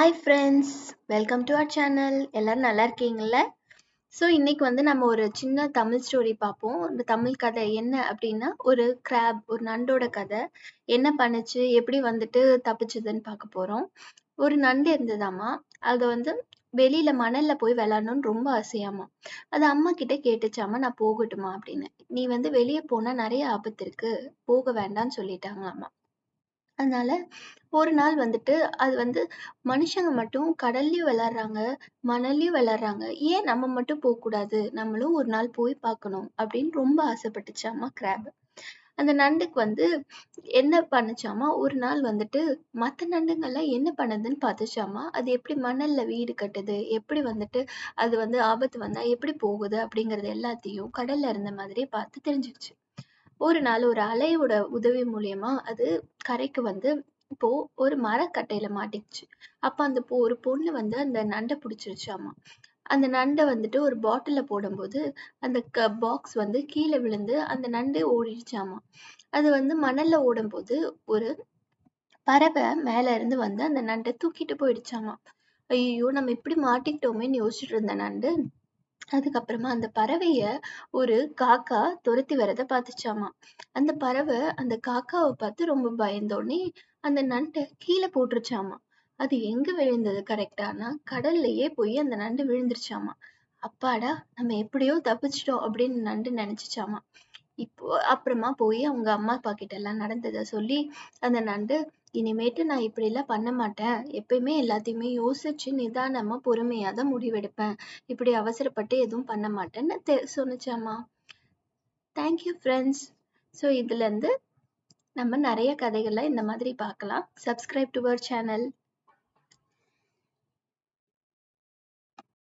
Hi friends, welcome to our channel. எல்லாரும் நல்லா இருக்கீங்கல்ல? ஸோ இன்னைக்கு நம்ம ஒரு சின்ன தமிழ் ஸ்டோரி பார்ப்போம். இந்த தமிழ் கதை என்ன அப்படின்னா, ஒரு கிராப், ஒரு நண்டோட கதை. என்ன பண்ணுச்சு, எப்படி தப்பிச்சுதுன்னு பார்க்க போகிறோம். ஒரு நண்டு இருந்ததாமா. அது வெளியில மணல்ல போய் விளையாடணும்னு ரொம்ப ஆசையாமா. அது அம்மா கிட்ட கேட்டுச்சாமா, நான் போகட்டுமா அப்படின்னு. நீ வெளியே போனா நிறைய ஆபத்து இருக்கு, போக வேண்டாம்னு சொல்லிட்டாங்களாமா. அதனால ஒரு நாள் அது மனுஷங்க மட்டும் கடல்லயும் விளையாடுறாங்க, மணல்லயும் விளையாடுறாங்க. ஏன் நம்ம மட்டும் போகக்கூடாது? நம்மளும் ஒரு நாள் போய் பார்க்கணும் அப்படின்னு ரொம்ப ஆசைப்பட்டுச்சாமா கிராப். அந்த நண்டுக்கு என்ன பண்ணுச்சாமா, ஒரு நாள் மத்த நண்டுங்கள்லாம் என்ன பண்ணுதுன்னு பார்த்துச்சாமா. அது எப்படி மணல்ல வீடு கட்டுது, எப்படி அது ஆபத்து வந்தா எப்படி போகுது அப்படிங்கறது எல்லாத்தையும் கடல்ல இருந்த மாதிரியே பார்த்து தெரிஞ்சுக்கிச்சு. ஒரு நாள் ஒரு அலையோட உதவி மூலியமா அது கரைக்கு இப்போ ஒரு மரக்கட்டையில மாட்டிக்கிச்சு. அப்ப ஒரு பொண்ணு அந்த நண்டை பிடிச்சிருச்சாமா. அந்த நண்டை ஒரு பாட்டில்ல போடும்போது அந்த பாக்ஸ் கீழே விழுந்து அந்த நண்டு ஓடிடுச்சாமா. அது மணல்ல ஓடும்போது ஒரு பறவை மேல இருந்து அந்த நண்டை தூக்கிட்டு போயிடுச்சாமா. ஐயோ, நம்ம இப்படி மாட்டிக்கிட்டோமேன்னு யோசிச்சுட்டு இருந்த நண்டு அதுக்கப்புறமா அந்த பறவைய ஒரு காக்கா துரத்தி வரத பார்த்துச்சாமா. அந்த பறவை அந்த காக்காவை பார்த்து ரொம்ப பயந்தோடனே அந்த நண்டை கீழே போட்டுருச்சாமா. அது எங்க விழுந்தது கரெக்டானா கடல்லையே போய் அந்த நண்டு விழுந்துருச்சாமா. அப்பாடா, நம்ம எப்படியோ தப்பிச்சிட்டோம் அப்படின்னு நண்டு நினைச்சுச்சாமா. இப்போ அப்புறமா போய் அவங்க அம்மா அப்பா கிட்ட எல்லாம் நடந்ததை சொல்லி அந்த நண்டு, இனிமேட்டு நான் இப்படி எல்லாம் பண்ண மாட்டேன், எப்பயுமே எல்லாத்தையுமே யோசிச்சு நிதானமா பொறுமையா தான் முடிவெடுப்பேன், இப்படி அவசரப்பட்டு எதுவும் பண்ண மாட்டேன்னு சொன்னுச்சாமா. Thank you friends. ஸோ இதுல இருந்து நம்ம நிறைய கதைகள்ல இந்த மாதிரி பார்க்கலாம். Subscribe to our channel.